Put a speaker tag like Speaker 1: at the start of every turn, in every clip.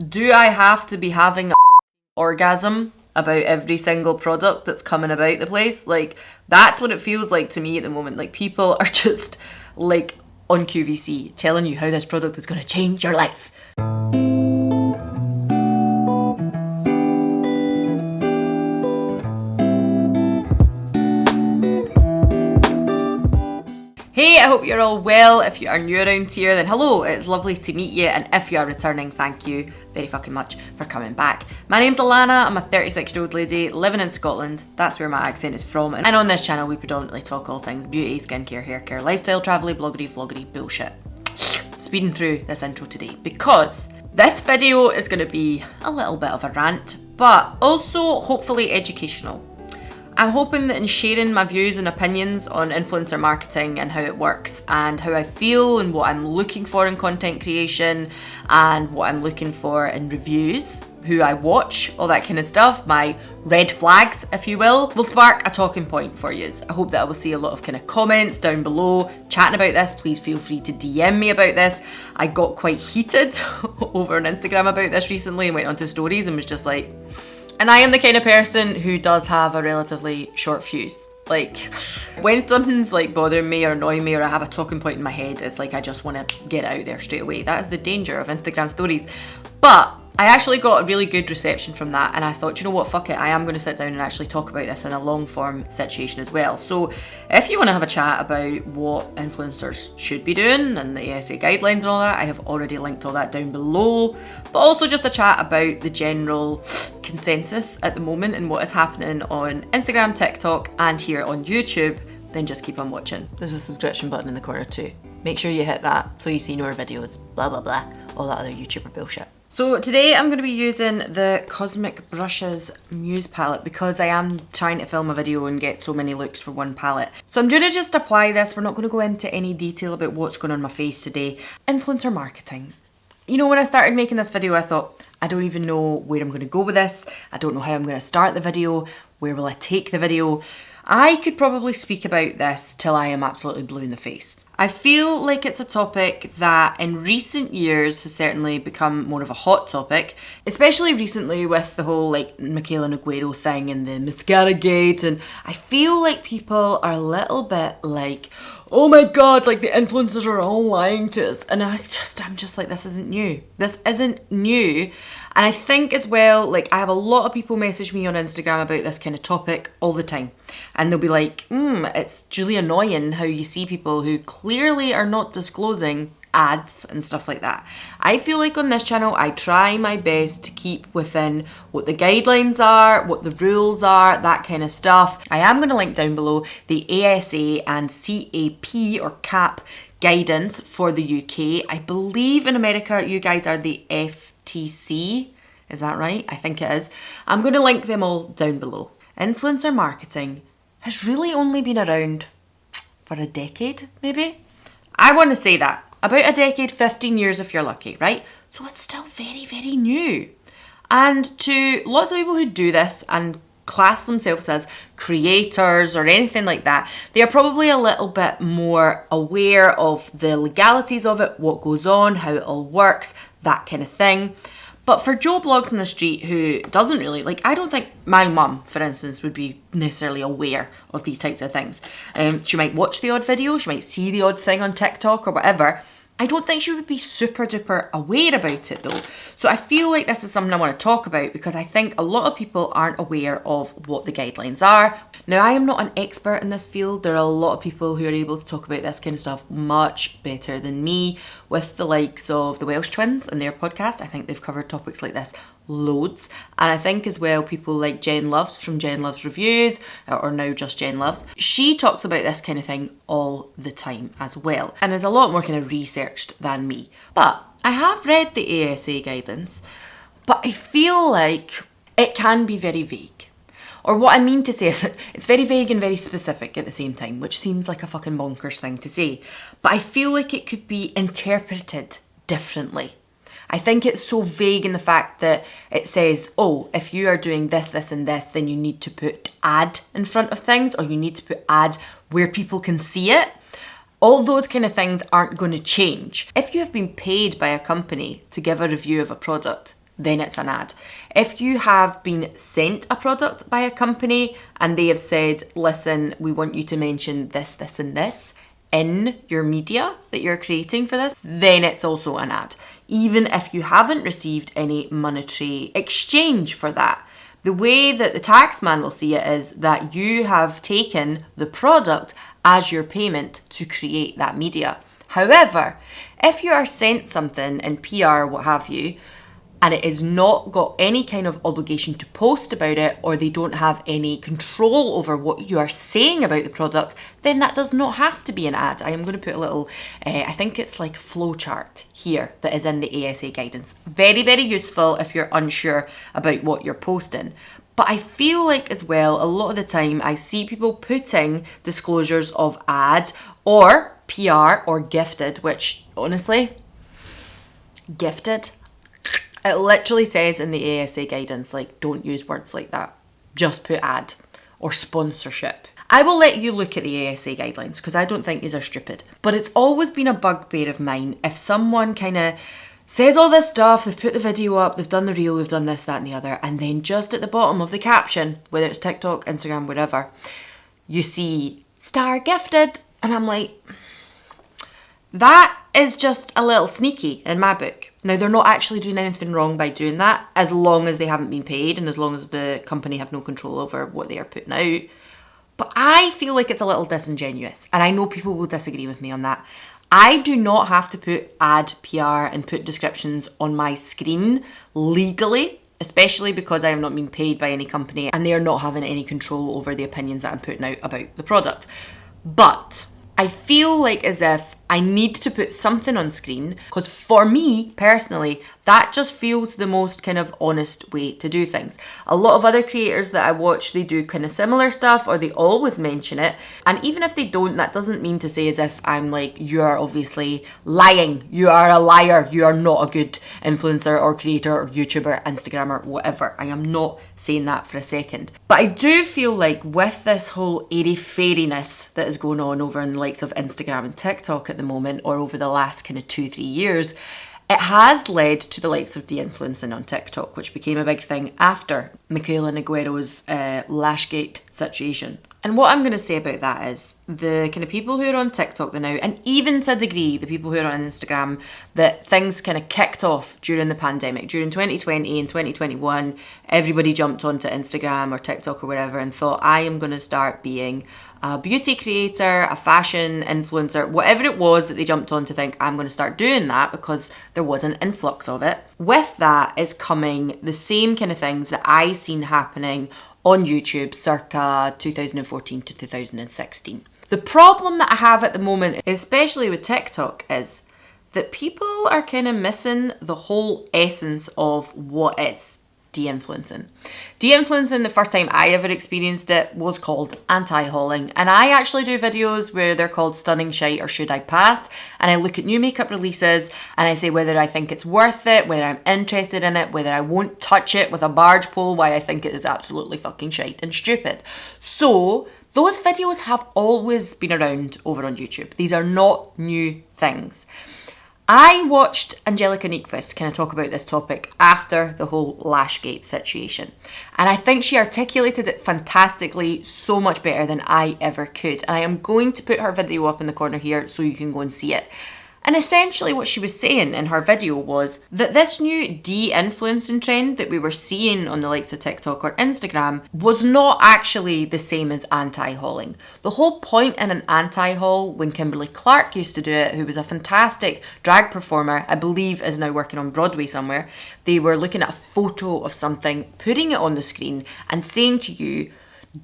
Speaker 1: Do I have to be having an orgasm about every single product that's coming about the place? Like, that's what it feels like to me at the moment. Like, people are just like on QVC telling you how this product is going to change your life. Hey, I hope you're all well. If you are new around here, then hello, it's lovely to meet you. And if you are returning, thank you very fucking much for coming back. My name's ALANNA, I'm a 36-year-old lady living in Scotland. That's where my accent is from. And on this channel, we predominantly talk all things beauty, skincare, haircare, lifestyle, travel, bloggery, vloggery, bullshit. Speeding through this intro today because this video is going to be a little bit of a rant, but also hopefully educational. I'm hoping that in sharing my views and opinions on influencer marketing and how it works and how I feel and what I'm looking for in content creation and what I'm looking for in reviews, who I watch, all that kind of stuff, my red flags, if you will spark a talking point for you. I hope that I will see a lot of kind of comments down below chatting about this. Please feel free to DM me about this. I got quite heated over on Instagram about this recently and went onto stories and was just like, and I am the kind of person who does have a relatively short fuse. Like, when something's like bothering me or annoying me or I have a talking point in my head, it's like I just want to get it out there straight away. That is the danger of Instagram stories. But I actually got a really good reception from that and I thought, you know what, fuck it, I am going to sit down and actually talk about this in a long form situation as well. So if you want to have a chat about what influencers should be doing and the ASA guidelines and all that, I have already linked all that down below. But also just a chat about the general consensus at the moment and what is happening on Instagram, TikTok and here on YouTube, then just keep on watching. There's a subscription button in the corner too. Make sure you hit that so you see newer videos, blah blah blah, all that other YouTuber bullshit. So today I'm going to be using the Cosmic Brushes Muse palette because I am trying to film a video and get so many looks for one palette. So I'm going to just apply this. We're not going to go into any detail about what's going on my face today. Influencer marketing. You know, when I started making this video, I thought, I don't even know where I'm going to go with this. I don't know how I'm going to start the video. Where will I take the video? I could probably speak about this till I am absolutely blue in the face. I feel like it's a topic that in recent years has certainly become more of a hot topic, especially recently with the whole like Michaela Nogueiro thing and the mascara gate, and I feel like people are a little bit like, oh my god, like the influencers are all lying to us, and I'm just like, this isn't new. This isn't new. And I think as well, like I have a lot of people message me on Instagram about this kind of topic all the time. And they'll be like, it's really annoying how you see people who clearly are not disclosing ads and stuff like that. I feel like on this channel, I try my best to keep within what the guidelines are, what the rules are, that kind of stuff. I am going to link down below the ASA and CAP or CAP guidance for the UK. I believe in America, you guys are the FTC. Is that right? I think it is. I'm going to link them all down below. Influencer marketing has really only been around for a decade, maybe? I want to say that. About a decade, 15 years if you're lucky, right? So it's still very, very new. And to lots of people who do this and class themselves as creators or anything like that, they are probably a little bit more aware of the legalities of it, what goes on, how it all works, that kind of thing. But for Joe Blogs on the street who doesn't really, like, I don't think my mum, for instance, would be necessarily aware of these types of things. She might watch the odd video, she might see the odd thing on TikTok or whatever. I don't think she would be super duper aware about it though. So I feel like this is something I want to talk about because I think a lot of people aren't aware of what the guidelines are. Now, I am not an expert in this field. There are a lot of people who are able to talk about this kind of stuff much better than me, with the likes of the Welsh twins and their podcast. I think they've covered topics like this loads. And I think as well people like Jen Loves from Jen Loves Reviews, or now just Jen Loves, she talks about this kind of thing all the time as well and is a lot more kind of researched than me. But I have read the ASA guidance, but I feel like it can be very vague. Or what I mean to say is it's very vague and very specific at the same time, which seems like a fucking bonkers thing to say. But I feel like it could be interpreted differently. I think it's so vague in the fact that it says, oh, if you are doing this, this and this, then you need to put ad in front of things, or you need to put ad where people can see it. All those kind of things aren't going to change. If you have been paid by a company to give a review of a product, then it's an ad. If you have been sent a product by a company and they have said, listen, we want you to mention this, this, and this in your media that you're creating for this, then it's also an ad, even if you haven't received any monetary exchange for that. The way that the tax man will see it is that you have taken the product as your payment to create that media. However, if you are sent something in PR, what have you, and it has not got any kind of obligation to post about it, or they don't have any control over what you are saying about the product, then that does not have to be an ad. I am going to put a little, I think it's like a flow chart here that is in the ASA guidance. Very, very useful if you're unsure about what you're posting. But I feel like as well, a lot of the time I see people putting disclosures of ad or PR or gifted, which honestly, gifted, it literally says in the ASA guidance, like, don't use words like that. Just put ad or sponsorship. I will let you look at the ASA guidelines because I don't think these are stupid. But it's always been a bugbear of mine if someone kind of says all this stuff, they've put the video up, they've done the reel, they've done this, that and the other, and then just at the bottom of the caption, whether it's TikTok, Instagram, whatever, you see star gifted, and I'm like, that is just a little sneaky in my book. Now, they're not actually doing anything wrong by doing that, as long as they haven't been paid and as long as the company have no control over what they are putting out. But I feel like it's a little disingenuous, and I know people will disagree with me on that. I do not have to put ad, PR, and put descriptions on my screen legally, especially because I have not been paid by any company and they are not having any control over the opinions that I'm putting out about the product. But I feel like as if I need to put something on screen because for me personally, that just feels the most kind of honest way to do things. A lot of other creators that I watch, they do kind of similar stuff or they always mention it. And even if they don't, that doesn't mean to say as if I'm like, you are obviously lying. You are a liar. You are not a good influencer or creator or YouTuber, Instagrammer, whatever. I am not saying that for a second. But I do feel like with this whole airy-fairiness that is going on over in the likes of Instagram and TikTok at the moment, or over the last kind of 2-3 years, it has led to the likes of de-influencing on TikTok, which became a big thing after Michaela Negrero's Lashgate situation. And what I'm going to say about that is the kind of people who are on TikTok now, and even to a degree, the people who are on Instagram, that things kind of kicked off during the pandemic. During 2020 and 2021, everybody jumped onto Instagram or TikTok or wherever and thought, I am going to start being a beauty creator, a fashion influencer, whatever it was that they jumped on to think, I'm going to start doing that because there was an influx of it. With that is coming the same kind of things that I seen happening on YouTube circa 2014 to 2016. The problem that I have at the moment, especially with TikTok, is that people are kind of missing the whole essence of what is de-influencing. De-influencing, the first time I ever experienced it, was called anti-hauling. And I actually do videos where they're called Stunning Shite or Should I Pass? And I look at new makeup releases and I say whether I think it's worth it, whether I'm interested in it, whether I won't touch it with a barge pole, why I think it is absolutely fucking shite and stupid. So those videos have always been around over on YouTube. These are not new things. I watched Angelica Nyqvist kind of talk about this topic after the whole Lashgate situation. And I think she articulated it fantastically, so much better than I ever could. And I am going to put her video up in the corner here so you can go and see it. And essentially what she was saying in her video was that this new de-influencing trend that we were seeing on the likes of TikTok or Instagram was not actually the same as anti-hauling. The whole point in an anti-haul, when Kimberly Clark used to do it, who was a fantastic drag performer, I believe is now working on Broadway somewhere, they were looking at a photo of something, putting it on the screen and saying to you,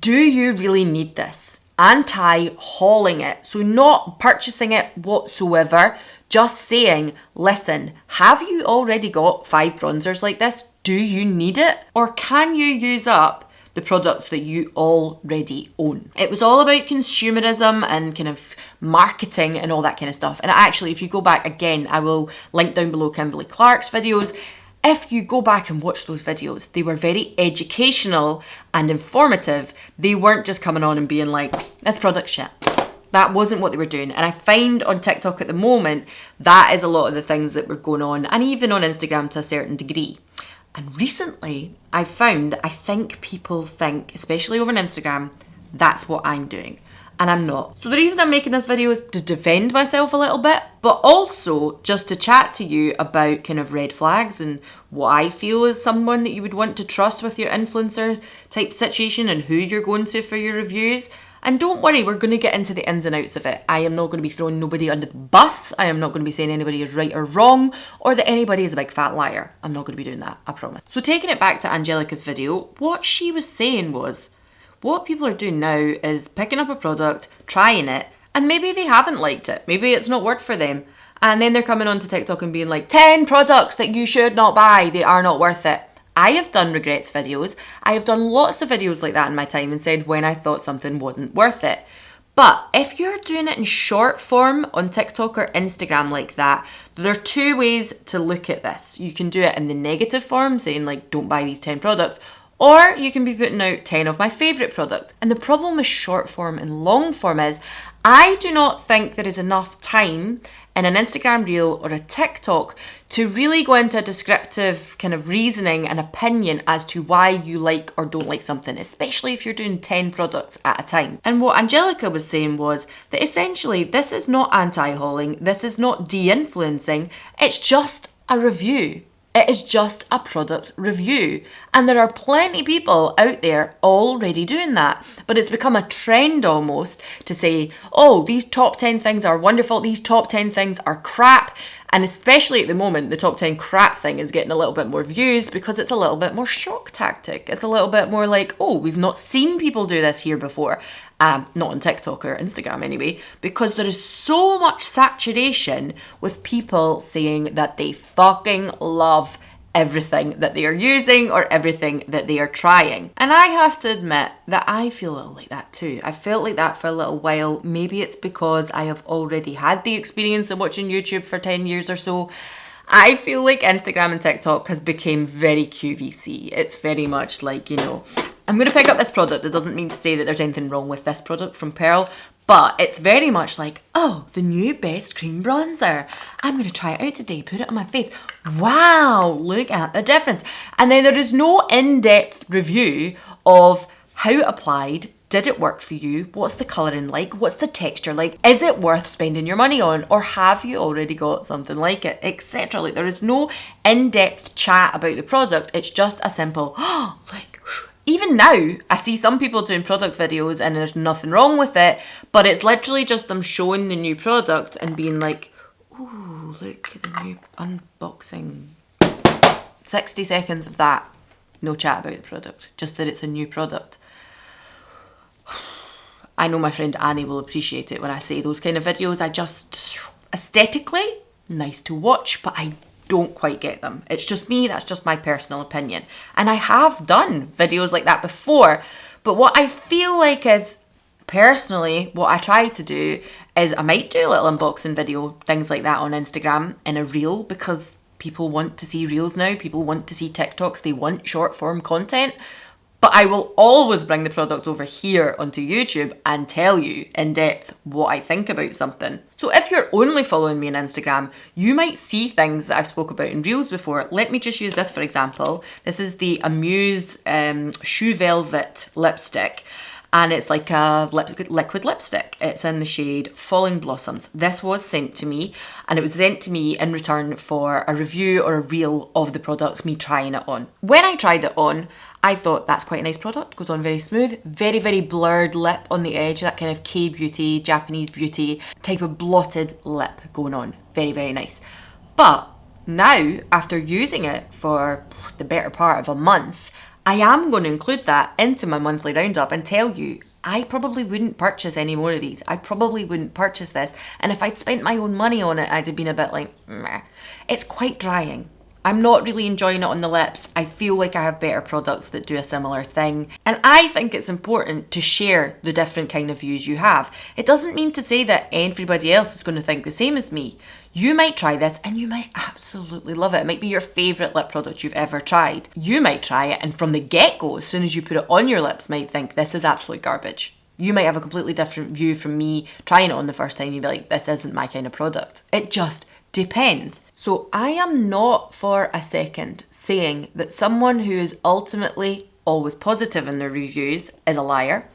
Speaker 1: do you really need this? Anti-hauling it, so not purchasing it whatsoever, just saying, listen, have you already got 5 bronzers like this? Do you need it? Or can you use up the products that you already own? It was all about consumerism and kind of marketing and all that kind of stuff. And actually, if you go back again, I will link down below Kimberly Clark's videos. If you go back and watch those videos, they were very educational and informative. They weren't just coming on and being like, this product's shit. That wasn't what they were doing. And I find on TikTok at the moment, that is a lot of the things that were going on, and even on Instagram to a certain degree. And recently I think people think, especially over on Instagram, that's what I'm doing. And I'm not. So the reason I'm making this video is to defend myself a little bit, but also just to chat to you about kind of red flags and what I feel is someone that you would want to trust with your influencer type situation and who you're going to for your reviews. And don't worry, we're going to get into the ins and outs of it. I am not going to be throwing nobody under the bus. I am not going to be saying anybody is right or wrong or that anybody is a big fat liar. I'm not going to be doing that, I promise. So taking it back to Angelica's video, what she was saying was, what people are doing now is picking up a product, trying it, and maybe they haven't liked it. Maybe it's not worked for them. And then they're coming onto TikTok and being like, 10 products that you should not buy, they are not worth it. I have done regrets videos. I have done lots of videos like that in my time and said when I thought something wasn't worth it. But if you're doing it in short form on TikTok or Instagram like that, there are two ways to look at this. You can do it in the negative form, saying like, don't buy these 10 products. Or you can be putting out 10 of my favourite products. And the problem with short form and long form is I do not think there is enough time in an Instagram reel or a TikTok to really go into a descriptive kind of reasoning and opinion as to why you like or don't like something, especially if you're doing 10 products at a time. And what Angelica was saying was that essentially this is not anti-hauling, this is not de-influencing, it's just a review. It is just a product review. And there are plenty of people out there already doing that. But it's become a trend almost to say, oh, these top 10 things are wonderful, these top 10 things are crap. And especially at the moment, the top 10 crap thing is getting a little bit more views because it's a little bit more shock tactic. It's a little bit more like, oh, we've not seen people do this here before. Not on TikTok or Instagram anyway, because there is so much saturation with people saying that they fucking love everything that they are using or everything that they are trying. And I have to admit that I feel a little like that too. I felt like that for a little while. Maybe it's because I have already had the experience of watching YouTube for 10 years or so. I feel like Instagram and TikTok has become very QVC. It's very much like, you know, I'm going to pick up this product. It doesn't mean to say that there's anything wrong with this product from Pearl, but it's very much like, oh, the new Best Cream Bronzer. I'm going to try it out today, put it on my face. Wow, look at the difference. And then there is no in-depth review of how it applied. Did it work for you? What's the colouring like? What's the texture like? Is it worth spending your money on? Or have you already got something like it? Etc. Like there is no in-depth chat about the product. It's just a simple, oh, like, even now, I see some people doing product videos and there's nothing wrong with it, but it's literally just them showing the new product and being like, ooh, look at the new unboxing. 60 seconds of that. No chat about the product, just that it's a new product. I know my friend Annie will appreciate it when I say those kind of videos. I just, aesthetically, nice to watch, but I don't quite get them. It's just me, that's just my personal opinion. And I have done videos like that before, but what I feel like is, personally, what I try to do is I might do a little unboxing video, things like that on Instagram in a reel, because people want to see reels now, people want to see TikToks, they want short form content. But I will always bring the product over here onto YouTube and tell you in depth what I think about something. So if you're only following me on Instagram, you might see things that I've spoke about in Reels before. Let me just use this for example. This is the Amuse Shoe Velvet lipstick. And it's like a liquid lipstick. It's in the shade Falling Blossoms. This was sent to me, and it was sent to me in return for a review or a reel of the product, me trying it on. When I tried it on, I thought that's quite a nice product, goes on very smooth, very, very blurred lip on the edge, that kind of K-beauty, Japanese beauty type of blotted lip going on. Very, very nice. But now, after using it for the better part of a month, I am going to include that into my monthly roundup and tell you, I probably wouldn't purchase any more of these. I probably wouldn't purchase this. And if I'd spent my own money on it, I'd have been a bit like, meh. It's quite drying. I'm not really enjoying it on the lips. I feel like I have better products that do a similar thing. And I think it's important to share the different kind of views you have. It doesn't mean to say that everybody else is going to think the same as me. You might try this and you might absolutely love it. It might be your favourite lip product you've ever tried. You might try it and from the get-go, as soon as you put it on your lips, might think this is absolute garbage. You might have a completely different view from me trying it on the first time. You'd be like, this isn't my kind of product. It just depends. So I am not for a second saying that someone who is ultimately always positive in their reviews is a liar.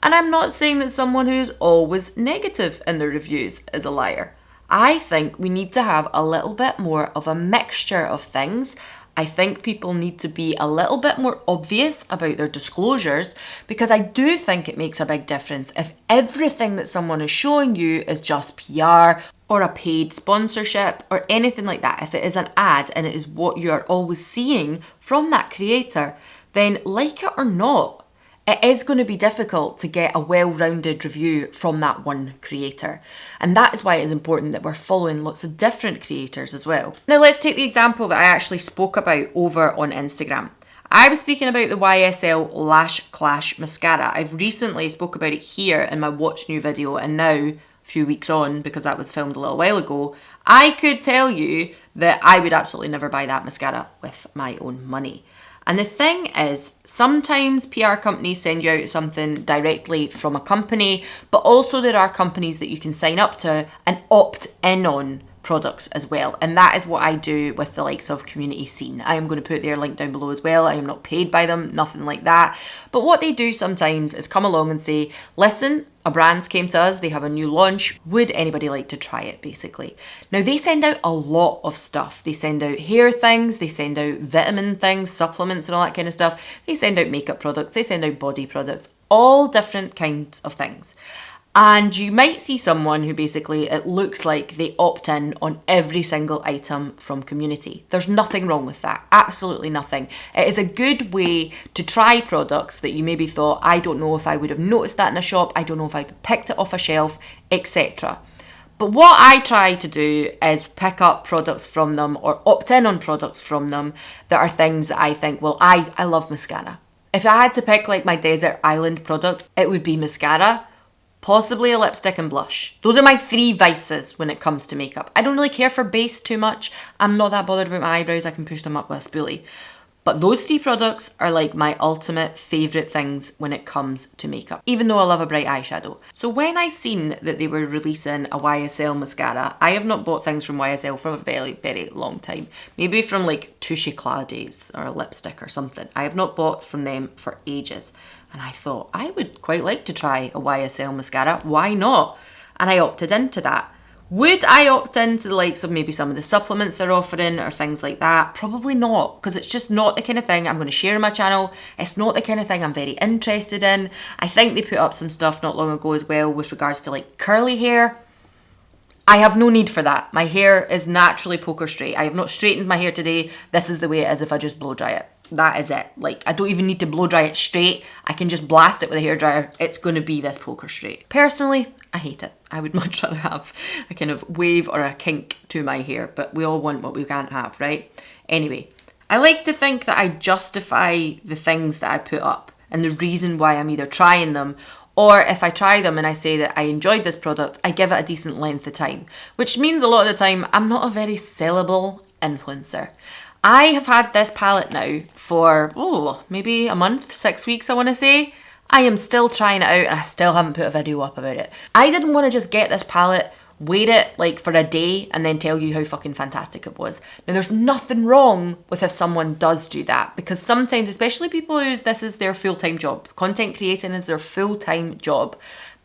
Speaker 1: And I'm not saying that someone who is always negative in their reviews is a liar. I think we need to have a little bit more of a mixture of things. I think people need to be a little bit more obvious about their disclosures, because I do think it makes a big difference if everything that someone is showing you is just PR or a paid sponsorship or anything like that. If it is an ad and it is what you're always seeing from that creator, then like it or not, it is going to be difficult to get a well-rounded review from that one creator. And that is why it is important that we're following lots of different creators as well. Now let's take the example that I actually spoke about over on Instagram. I was speaking about the YSL Lash Clash Mascara. I've recently spoke about it here in my Watch New video, and now, a few weeks on, because that was filmed a little while ago, I could tell you that I would absolutely never buy that mascara with my own money. And the thing is, sometimes PR companies send you out something directly from a company, but also there are companies that you can sign up to and opt in on products as well. And that is what I do with the likes of Community Scene. I am going to put their link down below as well. I am not paid by them, nothing like that. But what they do sometimes is come along and say, listen, a brand came to us, they have a new launch, would anybody like to try it, basically? Now they send out a lot of stuff. They send out hair things, they send out vitamin things, supplements and all that kind of stuff. They send out makeup products, they send out body products, all different kinds of things. And you might see someone who basically, it looks like they opt in on every single item from Community. There's nothing wrong with that, absolutely nothing. It is a good way to try products that you maybe thought, I don't know if I would have noticed that in a shop, I don't know if I picked it off a shelf, etc. But what I try to do is pick up products from them or opt in on products from them that are things that I think, well, I love mascara. If I had to pick like my desert island product, it would be mascara, possibly a lipstick and blush. Those are my three vices when it comes to makeup. I don't really care for base too much. I'm not that bothered about my eyebrows. I can push them up with a spoolie. But those three products are like my ultimate favourite things when it comes to makeup, even though I love a bright eyeshadow. So when I seen that they were releasing a YSL mascara, I have not bought things from YSL for a very, very long time. Maybe from like Touche Éclat days or a lipstick or something. I have not bought from them for ages. And I thought, I would quite like to try a YSL mascara. Why not? And I opted into that. Would I opt into the likes of maybe some of the supplements they're offering or things like that? Probably not, because it's just not the kind of thing I'm going to share on my channel. It's not the kind of thing I'm very interested in. I think they put up some stuff not long ago as well with regards to like curly hair. I have no need for that. My hair is naturally poker straight. I have not straightened my hair today. This is the way it is if I just blow dry it. That is it. Like, I don't even need to blow dry it straight. I can just blast it with a hairdryer. It's going to be this poker straight. Personally, I hate it. I would much rather have a kind of wave or a kink to my hair, but we all want what we can't have, right? Anyway, I like to think that I justify the things that I put up and the reason why I'm either trying them, or if I try them and I say that I enjoyed this product, I give it a decent length of time, which means a lot of the time I'm not a very sellable influencer. I have had this palette now for, maybe a month, 6 weeks, I want to say. I am still trying it out and I still haven't put a video up about it. I didn't want to just get this palette, wear it like for a day and then tell you how fucking fantastic it was. Now there's nothing wrong with if someone does do that, because sometimes, especially people who this is their full-time job, content creating is their full-time job,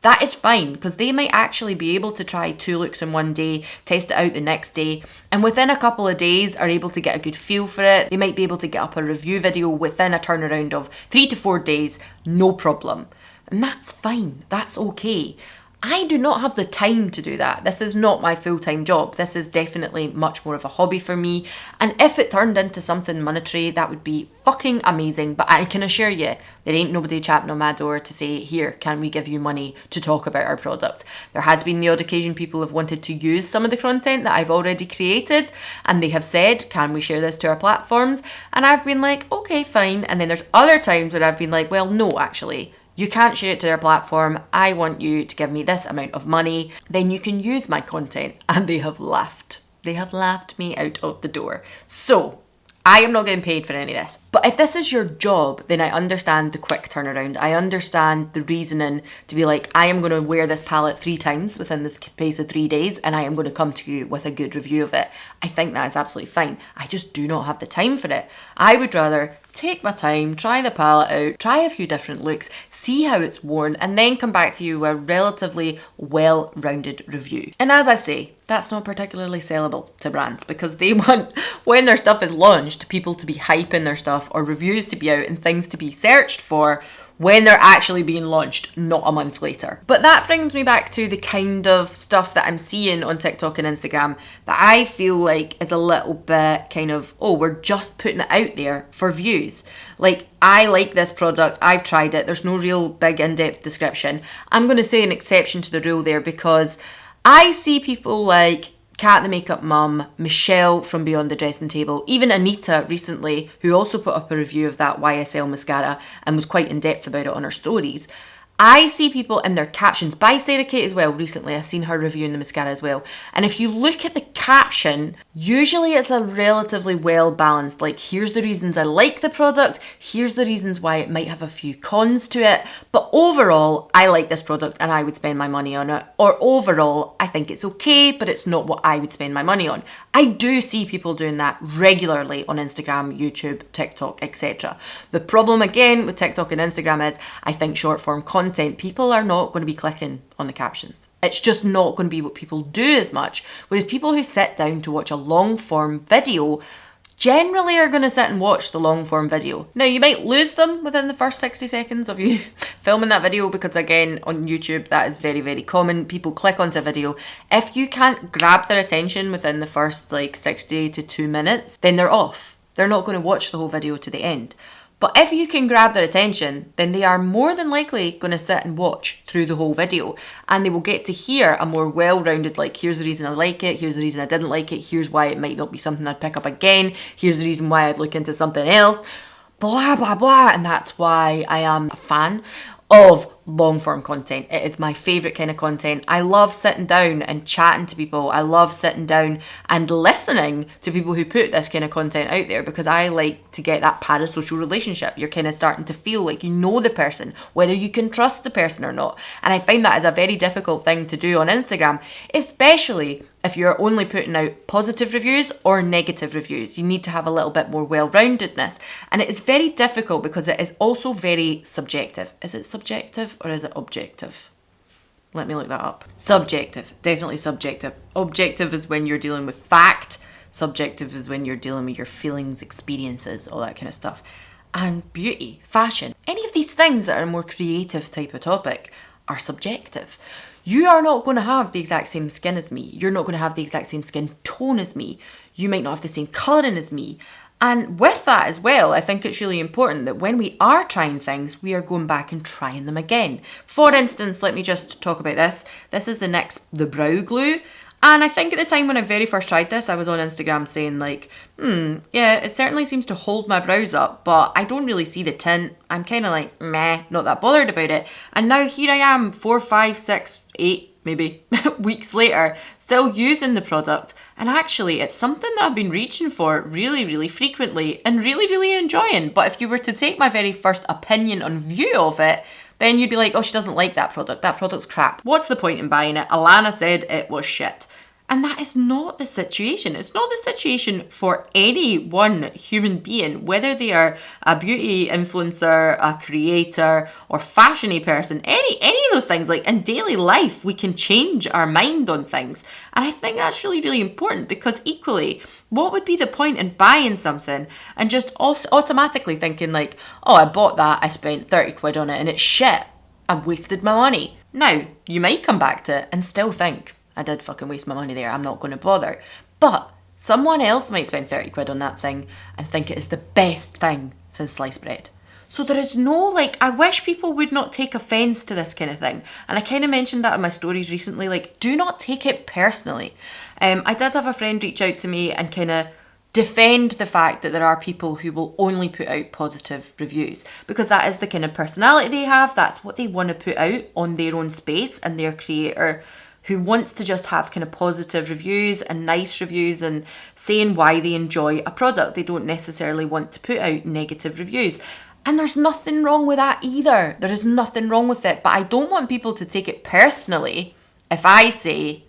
Speaker 1: that is fine, because they might actually be able to try 2 looks in one day, test it out the next day, and within a couple of days are able to get a good feel for it. They might be able to get up a review video within a turnaround of 3 to 4 days, no problem. And that's fine, that's okay. I do not have the time to do that. This is not my full-time job. This is definitely much more of a hobby for me. And if it turned into something monetary, that would be fucking amazing. But I can assure you, there ain't nobody chapping on my door to say, here, can we give you money to talk about our product? There has been the odd occasion people have wanted to use some of the content that I've already created, and they have said, can we share this to our platforms? And I've been like, okay, fine. And then there's other times where I've been like, well, no, actually, you can't share it to their platform. I want you to give me this amount of money. Then you can use my content. And they have laughed. They have laughed me out of the door. So I am not getting paid for any of this. But But if this is your job, then I understand the quick turnaround. I understand the reasoning to be like, I am going to wear this palette 3 times within the space of 3 days, and I am going to come to you with a good review of it. I think that is absolutely fine. I just do not have the time for it. I would rather take my time, try the palette out, try a few different looks, see how it's worn, and then come back to you with a relatively well-rounded review. And as I say, that's not particularly sellable to brands because they want, when their stuff is launched, people to be hyping their stuff or reviews to be out and things to be searched for when they're actually being launched, not a month later. But that brings me back to the kind of stuff that I'm seeing on TikTok and Instagram that I feel like is a little bit kind of, oh, we're just putting it out there for views. Like, I like this product, I've tried it, there's no real big in-depth description. I'm going to say an exception to the rule there because I see people like Kat the Makeup Mum, Michelle from Beyond the Dressing Table, even Anita recently, who also put up a review of that YSL mascara and was quite in depth about it on her stories. I see people in their captions, by Sarah Kate as well recently, I've seen her reviewing the mascara as well, and if you look at the caption, usually it's a relatively well balanced, like here's the reasons I like the product, here's the reasons why it might have a few cons to it, but overall I like this product and I would spend my money on it, or overall I think it's okay but it's not what I would spend my money on. I do see people doing that regularly on Instagram, YouTube, TikTok, etc. The problem again with TikTok and Instagram is I think short form content, people are not going to be clicking on the captions. It's just not going to be what people do as much. Whereas people who sit down to watch a long form video generally are going to sit and watch the long form video. Now you might lose them within the first 60 seconds of you filming that video because again on YouTube that is very, very common. People click onto a video. If you can't grab their attention within the first like 60 to 2 minutes, then they're off. They're not going to watch the whole video to the end. But if you can grab their attention, then they are more than likely going to sit and watch through the whole video and they will get to hear a more well-rounded, like, here's the reason I like it, here's the reason I didn't like it, here's why it might not be something I'd pick up again, here's the reason why I'd look into something else, blah, blah, blah. And that's why I am a fan of long form content. It is my favourite kind of content. I love sitting down and chatting to people. I love sitting down and listening to people who put this kind of content out there because I like to get that parasocial relationship. You're kind of starting to feel like you know the person, whether you can trust the person or not. And I find that is a very difficult thing to do on Instagram, especially if you're only putting out positive reviews or negative reviews. You need to have a little bit more well-roundedness. And it is very difficult because it is also very subjective. Is it subjective or is it objective? Let me look that up. Subjective, definitely subjective. Objective is when you're dealing with fact. Subjective is when you're dealing with your feelings, experiences, all that kind of stuff. And beauty, fashion, any of these things that are a more creative type of topic are subjective. You are not going to have the exact same skin as me. You're not going to have the exact same skin tone as me. You might not have the same colouring as me. And with that as well, I think it's really important that when we are trying things, we are going back and trying them again. For instance, let me just talk about this. This is the NYX The Brow Glue. And I think at the time when I very first tried this, I was on Instagram saying like, yeah, it certainly seems to hold my brows up, but I don't really see the tint. I'm kind of like, meh, not that bothered about it. And now here I am 4, 5, 6, 8, maybe weeks later, still using the product. And actually it's something that I've been reaching for really, really frequently and really, really enjoying. But if you were to take my very first opinion on view of it, then you'd be like, oh, she doesn't like that product. That product's crap. What's the point in buying it? Alana said it was shit. And that is not the situation. It's not the situation for any one human being, whether they are a beauty influencer, a creator, or fashion-y person, any of those things. Like in daily life, we can change our mind on things. And I think that's really, really important because equally, what would be the point in buying something and just automatically thinking like, oh, I bought that, I spent 30 quid on it and it's shit. I wasted my money. Now, you might come back to it and still think, I did fucking waste my money there, I'm not going to bother. But someone else might spend 30 quid on that thing and think it is the best thing since sliced bread. So there is no like, I wish people would not take offence to this kind of thing. And I kind of mentioned that in my stories recently, like do not take it personally. I did have a friend reach out to me and kind of defend the fact that there are people who will only put out positive reviews because that is the kind of personality they have. That's what they want to put out on their own space and their creator who wants to just have kind of positive reviews and nice reviews and saying why they enjoy a product. They don't necessarily want to put out negative reviews. And there's nothing wrong with that either. There is nothing wrong with it. But I don't want people to take it personally if I see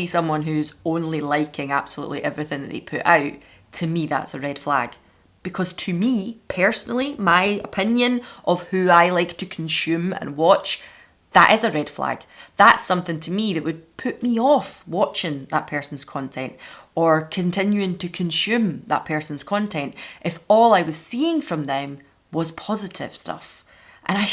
Speaker 1: someone who's only liking absolutely everything that they put out. To me, that's a red flag. Because to me, personally, my opinion of who I like to consume and watch, that is a red flag. That's something to me that would put me off watching that person's content or continuing to consume that person's content if all I was seeing from them was positive stuff. And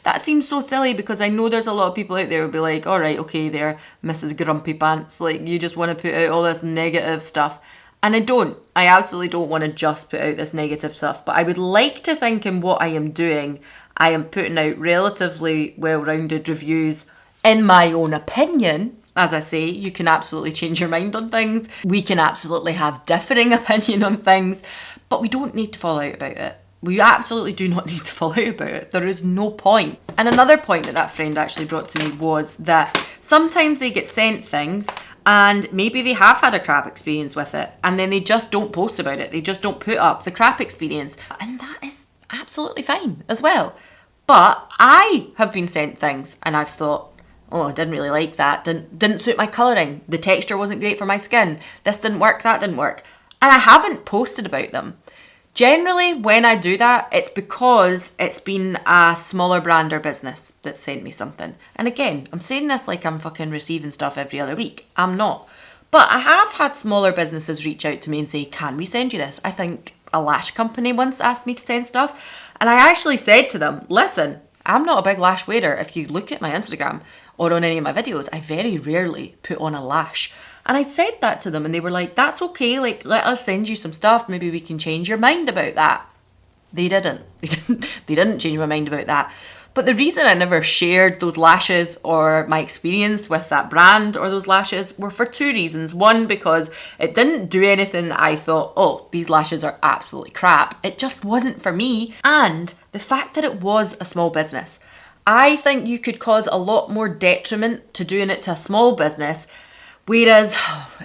Speaker 1: that seems so silly because I know there's a lot of people out there who'll be like, all right, okay, there, Mrs. Grumpy Pants, like you just want to put out all this negative stuff. And I don't. I absolutely don't want to just put out this negative stuff. But I would like to think in what I am doing, I am putting out relatively well-rounded reviews in my own opinion. As I say, you can absolutely change your mind on things. We can absolutely have differing opinion on things. But we don't need to fall out about it. We absolutely do not need to fall out about it. There is no point. And another point that friend actually brought to me was that sometimes they get sent things and maybe they have had a crap experience with it and then they just don't post about it. They just don't put up the crap experience. And that is absolutely fine as well. But I have been sent things and I've thought, oh, I didn't really like that. Didn't suit my colouring. The texture wasn't great for my skin. This didn't work, that didn't work. And I haven't posted about them. Generally, when I do that, it's because it's been a smaller brand or business that sent me something. And again, I'm saying this like I'm fucking receiving stuff every other week. I'm not. But I have had smaller businesses reach out to me and say, can we send you this? I think a lash company once asked me to send stuff. And I actually said to them, listen, I'm not a big lash wearer. If you look at my Instagram or on any of my videos, I very rarely put on a lash. And I said that to them and they were like, that's okay, like let us send you some stuff, maybe we can change your mind about that. They didn't change my mind about that. But the reason I never shared those lashes or my experience with that brand or those lashes were for two reasons. One, because it didn't do anything that I thought, oh, these lashes are absolutely crap. It just wasn't for me. And the fact that it was a small business. I think you could cause a lot more detriment to doing it to a small business. Whereas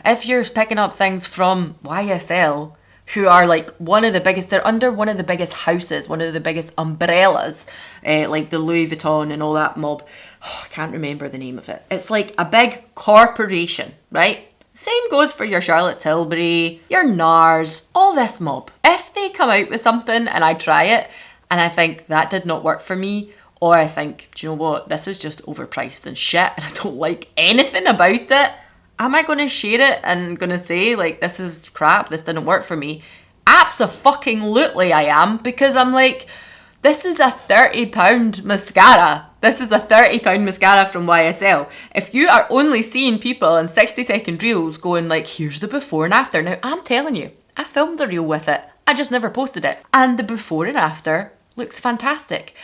Speaker 1: if you're picking up things from YSL, who are like one of the biggest, they're under one of the biggest houses, one of the biggest umbrellas, like the Louis Vuitton and all that mob. Oh, I can't remember the name of it. It's like a big corporation, right? Same goes for your Charlotte Tilbury, your NARS, all this mob. If they come out with something and I try it and I think that did not work for me, or I think, do you know what, this is just overpriced and shit and I don't like anything about it, am I going to share it and going to say, like, this is crap, this didn't work for me? Abso-fucking-lutely I am, because I'm like, this is a £30 mascara. This is a £30 mascara from YSL. If you are only seeing people in 60-second reels going like, here's the before and after. Now, I'm telling you, I filmed the reel with it. I just never posted it. And the before and after looks fantastic.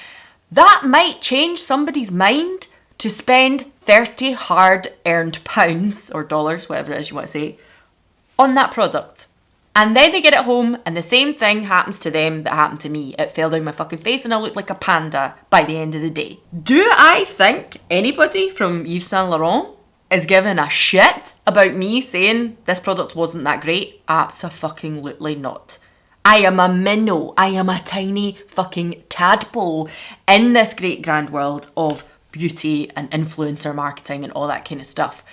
Speaker 1: That might change somebody's mind to spend 30 hard-earned pounds or dollars, whatever it is you want to say, on that product. And then they get it home and the same thing happens to them that happened to me. It fell down my fucking face and I looked like a panda by the end of the day. Do I think anybody from Yves Saint Laurent is giving a shit about me saying this product wasn't that great? Abso-fucking-lutely not. I am a minnow. I am a tiny fucking tadpole in this great grand world of beauty and influencer marketing and all that kind of stuff.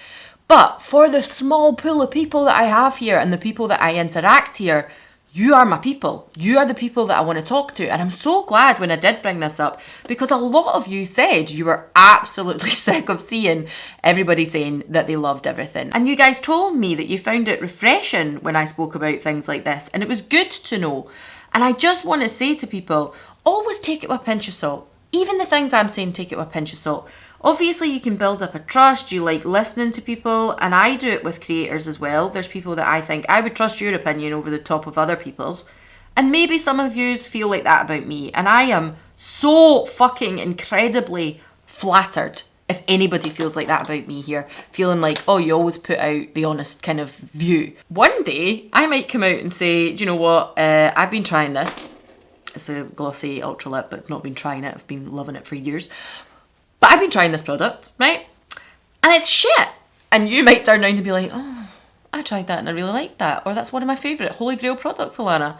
Speaker 1: But for the small pool of people that I have here and the people that I interact here, you are my people. You are the people that I want to talk to. And I'm so glad when I did bring this up because a lot of you said you were absolutely sick of seeing everybody saying that they loved everything. And you guys told me that you found it refreshing when I spoke about things like this. And it was good to know. And I just want to say to people, always take it with a pinch of salt. Even the things I'm saying, take it with a pinch of salt. Obviously, you can build up a trust. You like listening to people, and I do it with creators as well. There's people that I think I would trust your opinion over the top of other people's. And maybe some of you feel like that about me. And I am so fucking incredibly flattered if anybody feels like that about me here. Feeling like, oh, you always put out the honest kind of view. One day, I might come out and say, do you know what? I've been trying this. It's a glossy ultra lip, but I've not been trying it. I've been loving it for years. But I've been trying this product, right? and it's shit. And you might turn around and be like, oh, I tried that and I really liked that. Or that's one of my favourite Holy Grail products, Alanna.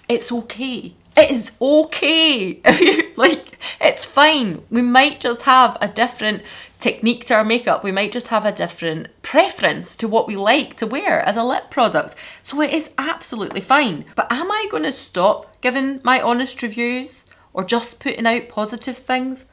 Speaker 1: It's okay. It is okay. If you like, it's fine. We might just have a different technique to our makeup. We might just have a different preference to what we like to wear as a lip product. So it is absolutely fine. But am I going to stop giving my honest reviews or just putting out positive things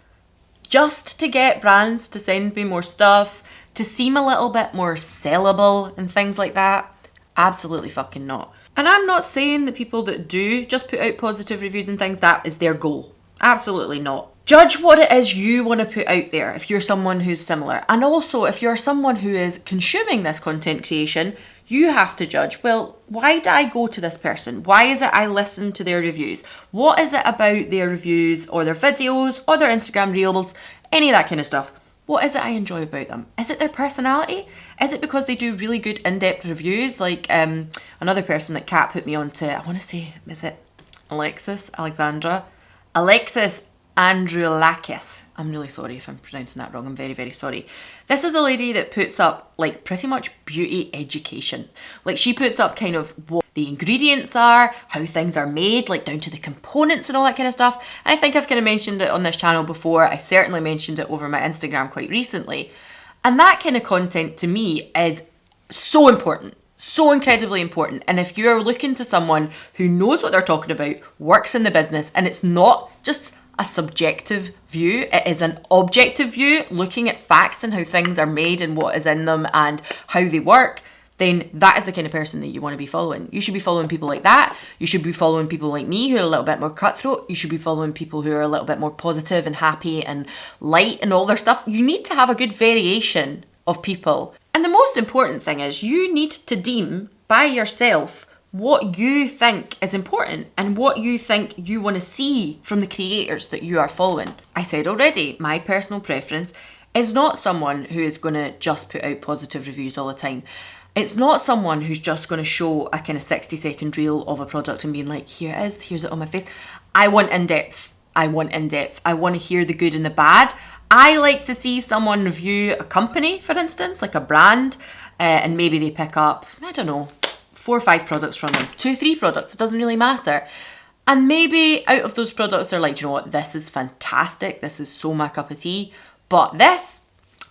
Speaker 1: just to get brands to send me more stuff, to seem a little bit more sellable and things like that? Absolutely fucking not. And I'm not saying that people that do just put out positive reviews and things, that is their goal. Absolutely not. Judge what it is you want to put out there if you're someone who's similar. And also, if you're someone who is consuming this content creation, you have to judge, well, why did I go to this person? Why is it I listen to their reviews? What is it about their reviews or their videos or their Instagram reels, any of that kind of stuff? What is it I enjoy about them? Is it their personality? Is it because they do really good in-depth reviews? Like another person that Kat put me on to, I want to say, is it Alexis Androulakis. I'm really sorry if I'm pronouncing that wrong. I'm very, very sorry. This is a lady that puts up like pretty much beauty education. Like she puts up kind of what the ingredients are, how things are made, like down to the components and all that kind of stuff. And I think I've kind of mentioned it on this channel before. I certainly mentioned it over my Instagram quite recently. And that kind of content to me is so important. So incredibly important. And if you're looking to someone who knows what they're talking about, works in the business, and it's not just a subjective view, it is an objective view, looking at facts and how things are made and what is in them and how they work, then that is the kind of person that you want to be following. You should be following people like that. You should be following people like me who are a little bit more cutthroat. You should be following people who are a little bit more positive and happy and light and all their stuff. You need to have a good variation of people. And the most important thing is you need to deem by yourself what you think is important and what you think you want to see from the creators that you are following. I said already, my personal preference is not someone who is going to just put out positive reviews all the time. It's not someone who's just going to show a kind of 60-second reel of a product and being like, here it is, here's it on my face. I want in-depth. I want to hear the good and the bad. I like to see someone review a company, for instance, like a brand, and maybe they pick up, I don't know, 4 or 5 products from them, 2, 3 products, it doesn't really matter. And maybe out of those products they're like, do you know what, this is fantastic, this is so my cup of tea, but this,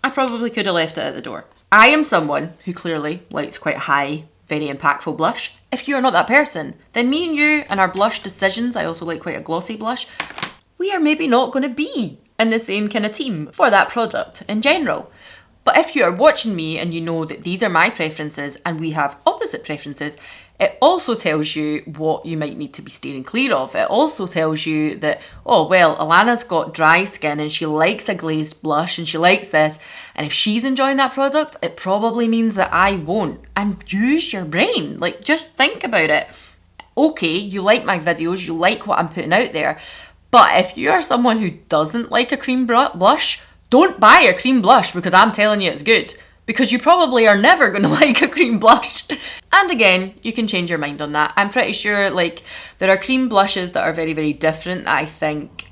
Speaker 1: I probably could have left it at the door. I am someone who clearly likes quite high, very impactful blush. If you're not that person, then me and you and our blush decisions, I also like quite a glossy blush, we are maybe not going to be in the same kind of team for that product in general. But if you are watching me and you know that these are my preferences and we have opposite preferences, it also tells you what you might need to be steering clear of. It also tells you that, oh, well, Alanna's got dry skin and she likes a glazed blush and she likes this. And if she's enjoying that product, it probably means that I won't. And use your brain. Like, just think about it. Okay, you like my videos, you like what I'm putting out there. But if you are someone who doesn't like a cream blush, don't buy a cream blush because I'm telling you it's good. Because you probably are never going to like a cream blush. And again, you can change your mind on that. I'm pretty sure like there are cream blushes that are very, very different that I think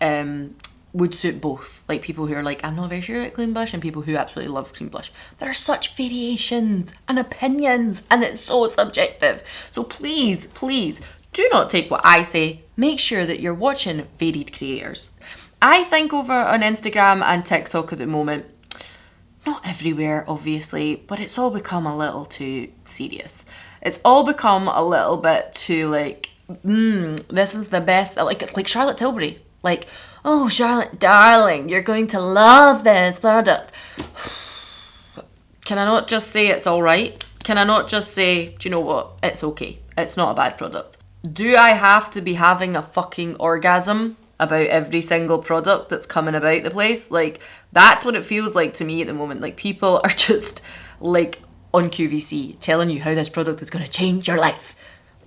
Speaker 1: would suit both. Like people who are like, I'm not very sure about cream blush, and people who absolutely love cream blush. There are such variations and opinions and it's so subjective. So please, please do not take what I say. Make sure that you're watching varied creators. I think over on Instagram and TikTok at the moment, not everywhere obviously, but it's all become a little too serious. It's all become a little bit too like, this is the best, like it's like Charlotte Tilbury. Like, oh Charlotte darling, you're going to love this product. Can I not just say it's alright? Can I not just say, do you know what, it's okay, it's not a bad product? Do I have to be having a fucking orgasm about every single product that's coming about the place? Like, that's what it feels like to me at the moment. Like, people are just like on QVC telling you how this product is going to change your life.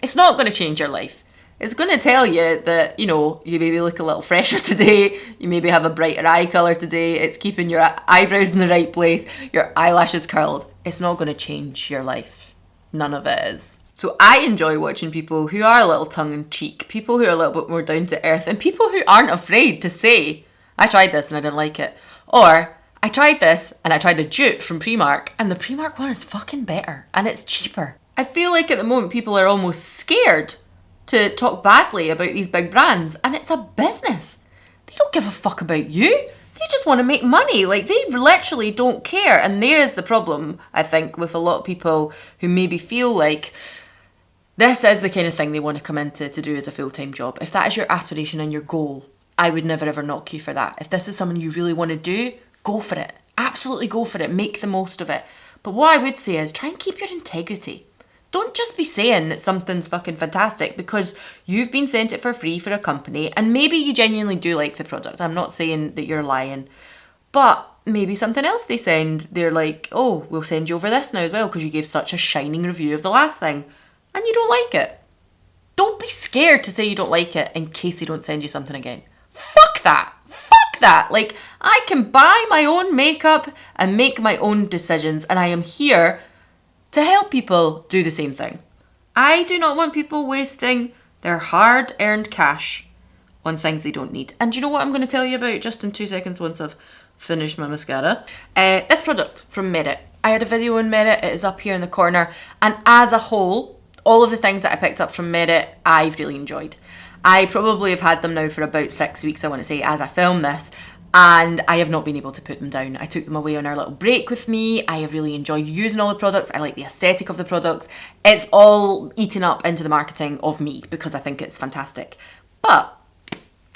Speaker 1: It's not going to change your life. It's going to tell you that, you know, you maybe look a little fresher today, you maybe have a brighter eye colour today, it's keeping your eyebrows in the right place, your eyelashes curled. It's not going to change your life. None of it is. So I enjoy watching people who are a little tongue-in-cheek, people who are a little bit more down to earth, and people who aren't afraid to say, I tried this and I didn't like it. Or, I tried this and I tried a dupe from Primark, and the Primark one is fucking better and it's cheaper. I feel like at the moment people are almost scared to talk badly about these big brands, and it's a business. They don't give a fuck about you. They just want to make money. Like, they literally don't care. And there's the problem, I think, with a lot of people who maybe feel like this is the kind of thing they want to come into to do as a full-time job. If that is your aspiration and your goal, I would never ever knock you for that. If this is something you really want to do, go for it. Absolutely go for it. Make the most of it. But what I would say is try and keep your integrity. Don't just be saying that something's fucking fantastic because you've been sent it for free for a company and maybe you genuinely do like the product. I'm not saying that you're lying, but maybe something else they send, they're like, oh, we'll send you over this now as well because you gave such a shining review of the last thing and you don't like it. Don't be scared to say you don't like it in case they don't send you something again. Fuck that. Fuck that. Like, I can buy my own makeup and make my own decisions, and I am here to help people do the same thing. I do not want people wasting their hard-earned cash on things they don't need. And do you know what I'm going to tell you about just in 2 seconds once I've finished my mascara? This product from Merit. I had a video on Merit. It is up here in the corner. And as a whole, all of the things that I picked up from Merit, I've really enjoyed. I probably have had them now for about 6 weeks, I want to say, as I film this. And I have not been able to put them down. I took them away on our little break with me. I have really enjoyed using all the products. I like the aesthetic of the products. It's all eaten up into the marketing of me because I think it's fantastic. But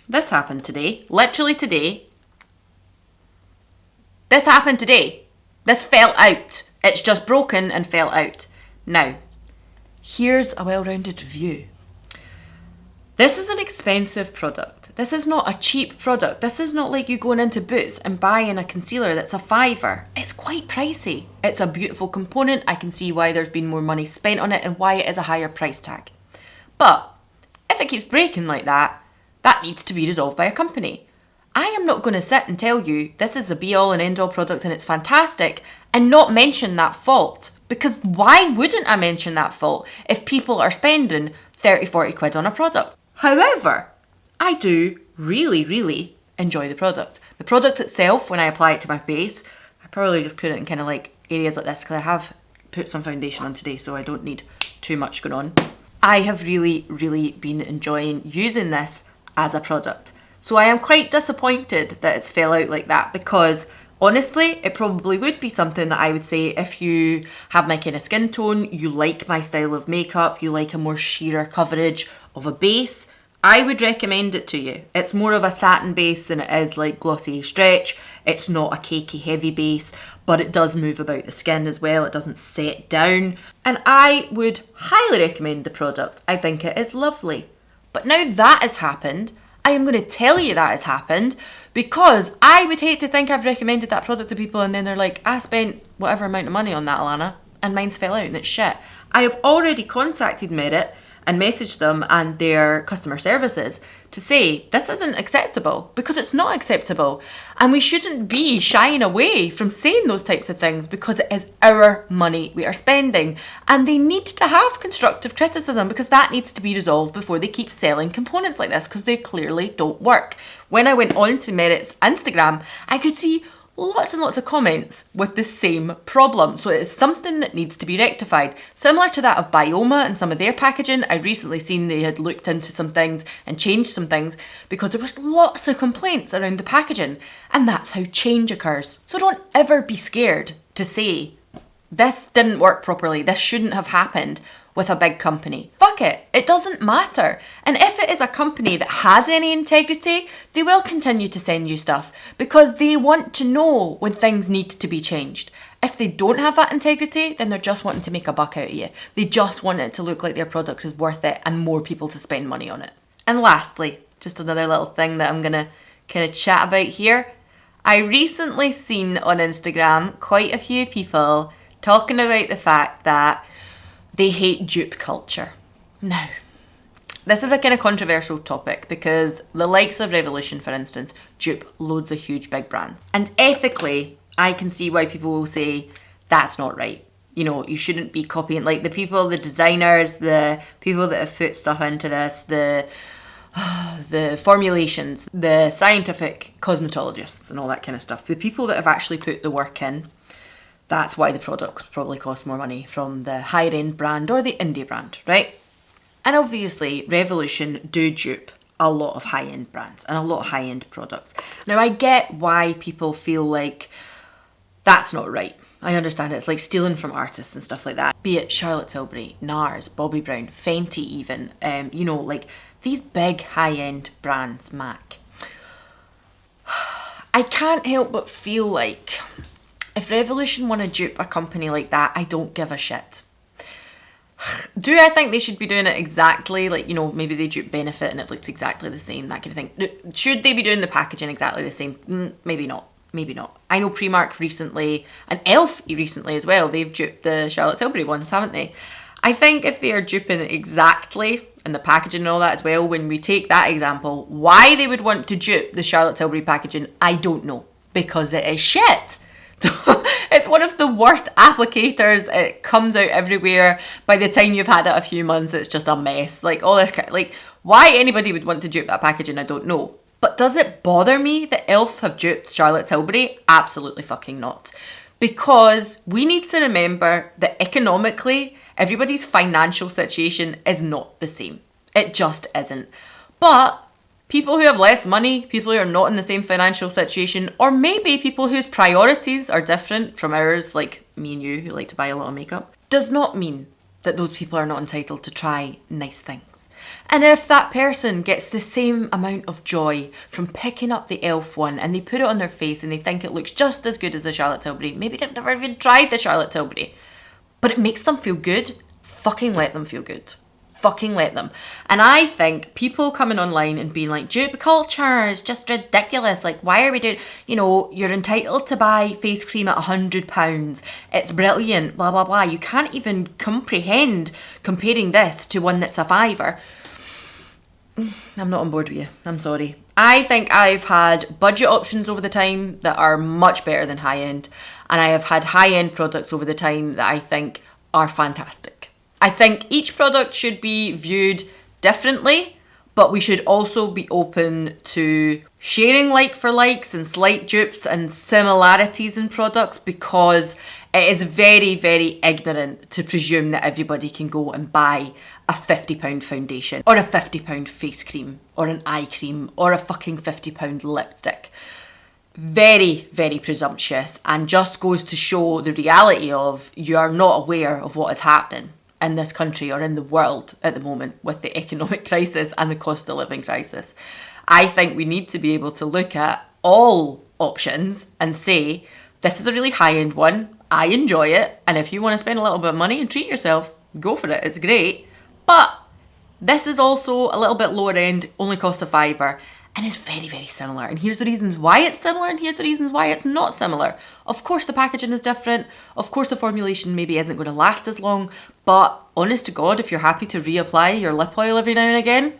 Speaker 1: this happened today, literally today. This happened today. This fell out. It's just broken and fell out. Now, here's a well-rounded review. This is an expensive product. This is not a cheap product. This is not like you going into Boots and buying a concealer that's a £5. It's quite pricey. It's a beautiful component. I can see why there's been more money spent on it and why it is a higher price tag. But if it keeps breaking like that, that needs to be resolved by a company. I am not going to sit and tell you this is a be-all and end-all product and it's fantastic and not mention that fault. Because why wouldn't I mention that fault if people are spending 30, 40 quid on a product? However, I do really, really enjoy the product. The product itself, when I apply it to my face, I probably just put it in kind of like areas like this because I have put some foundation on today, so I don't need too much going on. I have really, really been enjoying using this as a product. So I am quite disappointed that it's fell out like that because honestly, it probably would be something that I would say if you have my kind of skin tone, you like my style of makeup, you like a more sheerer coverage of a base, I would recommend it to you. It's more of a satin base than it is like glossy stretch. It's not a cakey heavy base, but it does move about the skin as well. It doesn't set down. And I would highly recommend the product. I think it is lovely. But now that has happened, I am going to tell you that has happened because I would hate to think I've recommended that product to people and then they're like, I spent whatever amount of money on that, Alanna, and mine's fell out and it's shit. I have already contacted Merit and messaged them and their customer services to say this isn't acceptable because it's not acceptable and we shouldn't be shying away from saying those types of things because it is our money we are spending and they need to have constructive criticism because that needs to be resolved before they keep selling components like this because they clearly don't work. When I went on to Merit's Instagram, I could see lots and lots of comments with the same problem. So it is something that needs to be rectified. Similar to that of Bioma and some of their packaging, I'd recently seen they had looked into some things and changed some things because there was lots of complaints around the packaging and that's how change occurs. So don't ever be scared to say, this didn't work properly, this shouldn't have happened with a big company. Fuck it, it doesn't matter. And if it is a company that has any integrity, they will continue to send you stuff because they want to know when things need to be changed. If they don't have that integrity, then they're just wanting to make a buck out of you. They just want it to look like their product is worth it and more people to spend money on it. And lastly, just another little thing that I'm gonna kind of chat about here. I recently seen on Instagram quite a few people talking about the fact that they hate dupe culture. Now, this is a kind of controversial topic because the likes of Revolution, for instance, dupe loads of huge big brands. And ethically, I can see why people will say that's not right. You know, you shouldn't be copying, like the people, the designers, the people that have put stuff into this, the the formulations, the scientific cosmetologists and all that kind of stuff, the people that have actually put the work in, that's why the product probably costs more money from the higher end brand or the indie brand, right? And obviously Revolution do dupe a lot of high-end brands and a lot of high-end products. Now I get why people feel like that's not right. I understand it. It's like stealing from artists and stuff like that. Be it Charlotte Tilbury, NARS, Bobbi Brown, Fenty even, you know, like these big high-end brands, MAC. I can't help but feel like if Revolution want to dupe a company like that, I don't give a shit. Do I think they should be doing it exactly, like, you know, maybe they dupe Benefit and it looks exactly the same, that kind of thing. Should they be doing the packaging exactly the same? Maybe not. Maybe not. I know Primark recently, and Elf recently as well, they've duped the Charlotte Tilbury ones, haven't they? I think if they are duping it exactly, and the packaging and all that as well, when we take that example, why they would want to dupe the Charlotte Tilbury packaging, I don't know. Because it is shit. It's one of the worst applicators. It comes out everywhere. By the time you've had it a few months, it's just a mess. Like all this, like why anybody would want to dupe that packaging, I don't know. But does it bother me that Elf have duped Charlotte Tilbury? Absolutely fucking not. Because we need to remember that economically, everybody's financial situation is not the same. It just isn't. But people who have less money, people who are not in the same financial situation, or maybe people whose priorities are different from ours, like me and you who like to buy a lot of makeup, does not mean that those people are not entitled to try nice things. And if that person gets the same amount of joy from picking up the Elf one and they put it on their face and they think it looks just as good as the Charlotte Tilbury, maybe they've never even tried the Charlotte Tilbury, but it makes them feel good, fucking let them feel good. Fucking let them. And I think people coming online and being like, dupe culture is just ridiculous. Like, why are we doing, you know, you're entitled to buy face cream at £100. It's brilliant, blah, blah, blah. You can't even comprehend comparing this to one that's a fiver. I'm not on board with you. I'm sorry. I think I've had budget options over the time that are much better than high end. And I have had high end products over the time that I think are fantastic. I think each product should be viewed differently, but we should also be open to sharing like for likes and slight dupes and similarities in products, because it is very, very ignorant to presume that everybody can go and buy a £50 foundation or a £50 face cream or an eye cream or a fucking £50 lipstick. Very, very presumptuous, and just goes to show the reality of you are not aware of what is happening in this country or in the world at the moment with the economic crisis and the cost of living crisis. I think we need to be able to look at all options and say, this is a really high-end one, I enjoy it, and if you want to spend a little bit of money and treat yourself, go for it, it's great. But this is also a little bit lower end, only costs a £5, and it's very, very similar. And here's the reasons why it's similar, and here's the reasons why it's not similar. Of course the packaging is different, of course the formulation maybe isn't going to last as long, but honest to God, if you're happy to reapply your lip oil every now and again,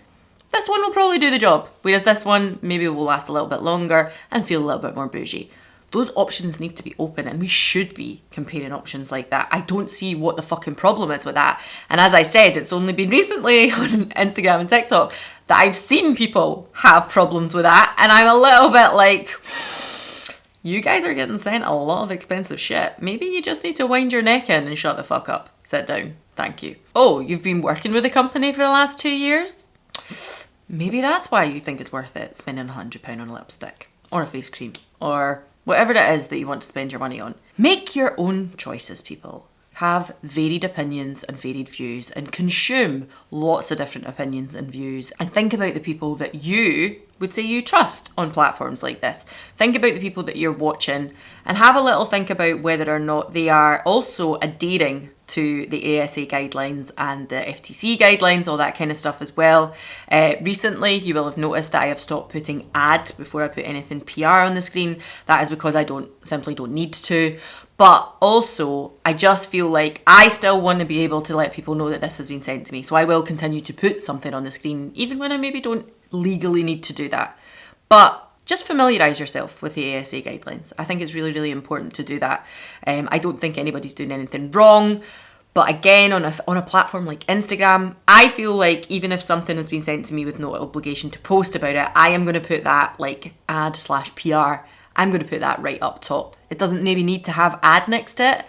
Speaker 1: this one will probably do the job. Whereas this one maybe will last a little bit longer and feel a little bit more bougie. Those options need to be open, and we should be comparing options like that. I don't see what the fucking problem is with that. And as I said, it's only been recently on Instagram and TikTok that I've seen people have problems with that, and I'm a little bit like, you guys are getting sent a lot of expensive shit. Maybe you just need to wind your neck in and shut the fuck up. Sit down. Thank you. Oh, you've been working with a company for the last 2 years? Maybe that's why you think it's worth it spending £100 on a lipstick or a face cream or whatever it is that you want to spend your money on. Make your own choices, people. Have varied opinions and varied views, and consume lots of different opinions and views, and think about the people that you would say you trust on platforms like this. Think about the people that you're watching, and have a little think about whether or not they are also adhering to the ASA guidelines and the FTC guidelines, all that kind of stuff as well. Recently, you will have noticed that I have stopped putting ad before I put anything PR on the screen. That is because I simply don't need to. But also, I just feel like I still want to be able to let people know that this has been sent to me. So I will continue to put something on the screen, even when I maybe don't legally need to do that. But just familiarise yourself with the ASA guidelines. I think it's really, really important to do that. I don't think anybody's doing anything wrong, But again, on a platform like Instagram, I feel like even if something has been sent to me with no obligation to post about it, I am going to put that like ad/PR. I'm going to put that right up top. It doesn't maybe need to have ad next to it,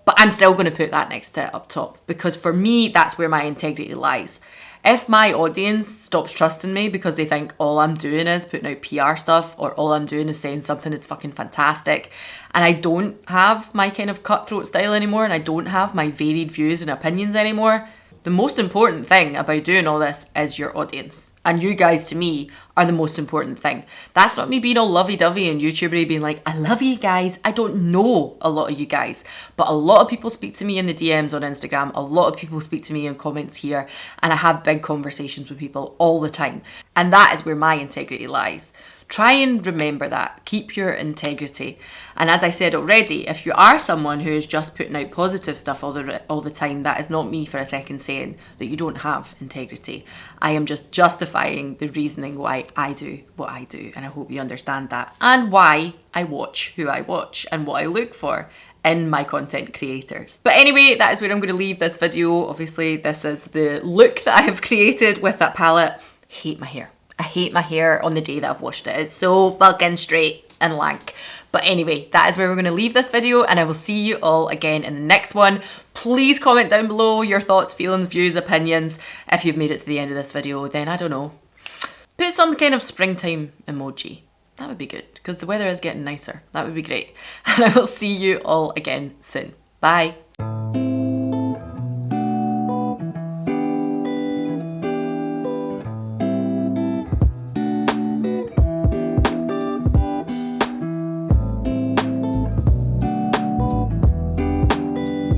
Speaker 1: but I'm still going to put that next to it up top, because for me, that's where my integrity lies. If my audience stops trusting me because they think all I'm doing is putting out PR stuff, or all I'm doing is saying something is fucking fantastic, and I don't have my kind of cutthroat style anymore, and I don't have my varied views and opinions anymore, the most important thing about doing all this is your audience. And you guys, to me, are the most important thing. That's not me being all lovey-dovey and YouTuber being like, I love you guys. I don't know a lot of you guys, but a lot of people speak to me in the DMs on Instagram. A lot of people speak to me in comments here, and I have big conversations with people all the time. And that is where my integrity lies. Try and remember that. Keep your integrity. And as I said already, if you are someone who is just putting out positive stuff all the time, that is not me for a second saying that you don't have integrity. I am just justifying the reasoning why I do what I do, and I hope you understand that, and why I watch who I watch and what I look for in my content creators. But anyway, that is where I'm going to leave this video. Obviously, this is the look that I have created with that palette. Hate my hair. I hate my hair on the day that I've washed it. It's so fucking straight and lank. But anyway, that is where we're going to leave this video, and I will see you all again in the next one. Please comment down below your thoughts, feelings, views, opinions. If you've made it to the end of this video, then I don't know, put some kind of springtime emoji. That would be good, because the weather is getting nicer. That would be great. And I will see you all again soon. Bye.